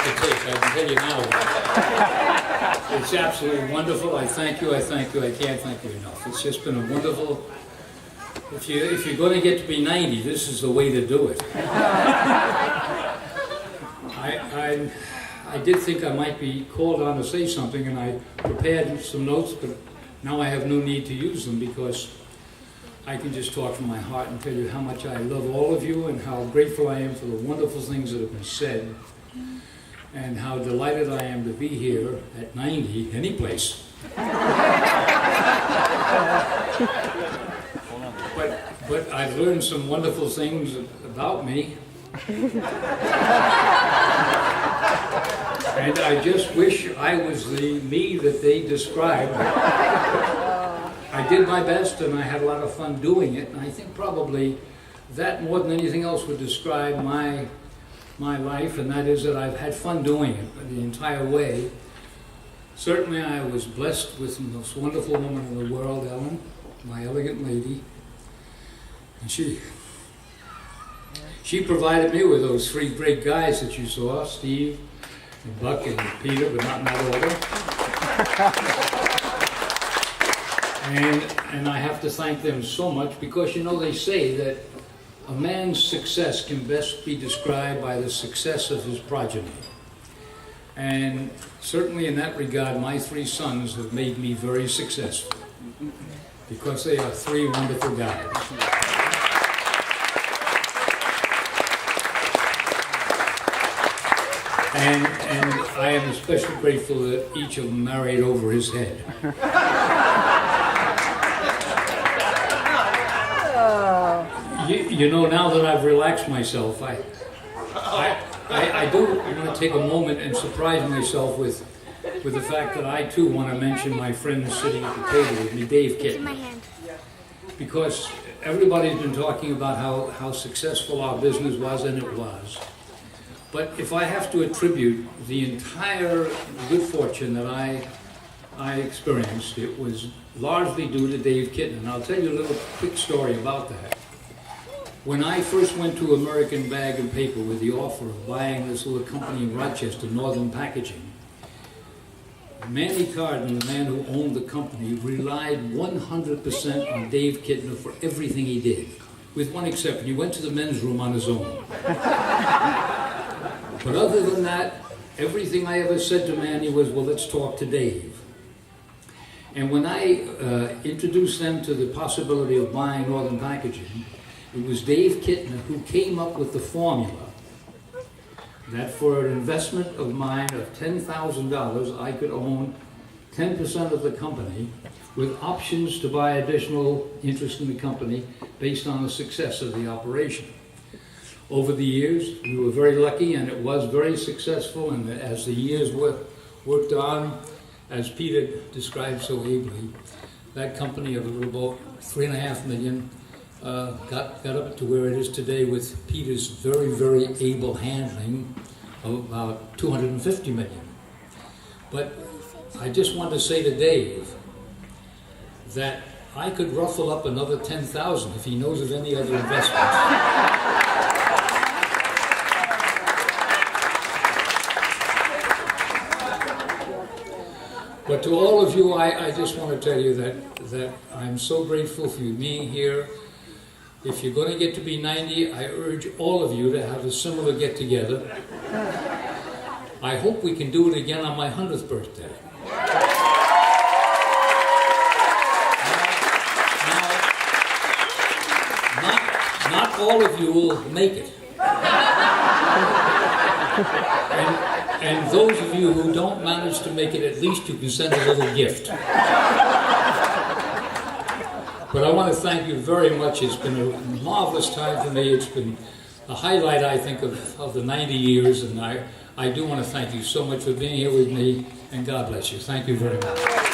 the taste, I can tell you now. It's absolutely wonderful. I thank you, I thank you, I can't thank you enough. It's just been a wonderful, if you're going to get to be 90, this is the way to do it. I did think I might be called on to say something, and I prepared some notes, but now I have no need to use them because I can just talk from my heart and tell you how much I love all of you and how grateful I am for the wonderful things that have been said and how delighted I am to be here at 90, any place. But I've learned some wonderful things about me. And I just wish I was the me that they described. I did my best and I had a lot of fun doing it, and I think probably that more than anything else would describe my life, and that is that I've had fun doing it the entire way. Certainly I was blessed with the most wonderful woman in the world, Ellen, my elegant lady, and she provided me with those three great guys that you saw, Steve, and Buck, and Peter, but not in that order. And I have to thank them so much because, you know, they say that a man's success can best be described by the success of his progeny. And certainly in that regard, my three sons have made me very successful because they are three wonderful guys. And I am especially grateful that each of them married over his head. You know, now that I've relaxed myself, I do want to take a moment and surprise myself with the fact that I too want to mention my friend sitting at the table with me, Dave Kitten. Because everybody's been talking about how successful our business was, and it was. But if I have to attribute the entire good fortune that I experienced, it was largely due to Dave Kitten. And I'll tell you a little quick story about that. When I first went to American Bag and Paper with the offer of buying this little company in Rochester, Northern Packaging, Manny Carden, the man who owned the company, relied 100% on Dave Kitten for everything he did, with one exception. He went to the men's room on his own. But other than that, everything I ever said to Manny was, well, let's talk to Dave. And when I introduced them to the possibility of buying Northern Packaging, it was Dave Kitten who came up with the formula that for an investment of mine of $10,000, I could own 10% of the company with options to buy additional interest in the company based on the success of the operation. Over the years, we were very lucky, and it was very successful, and as the years worked on, as Peter described so ably, that company of about $3.5 million got up to where it is today with Peter's very, very able handling of about $250 million. But I just want to say to Dave that I could ruffle up another $10,000 if he knows of any other investments. But to all of you, I just want to tell you that I'm so grateful for you being here. If you're going to get to be 90, I urge all of you to have a similar get-together. I hope we can do it again on my 100th birthday. Now, not all of you will make it. And those of you who don't manage to make it, at least you can send a little gift. But I want to thank you very much. It's been a marvelous time for me. It's been a highlight, I think, of the 90 years. And I do want to thank you so much for being here with me. And God bless you. Thank you very much.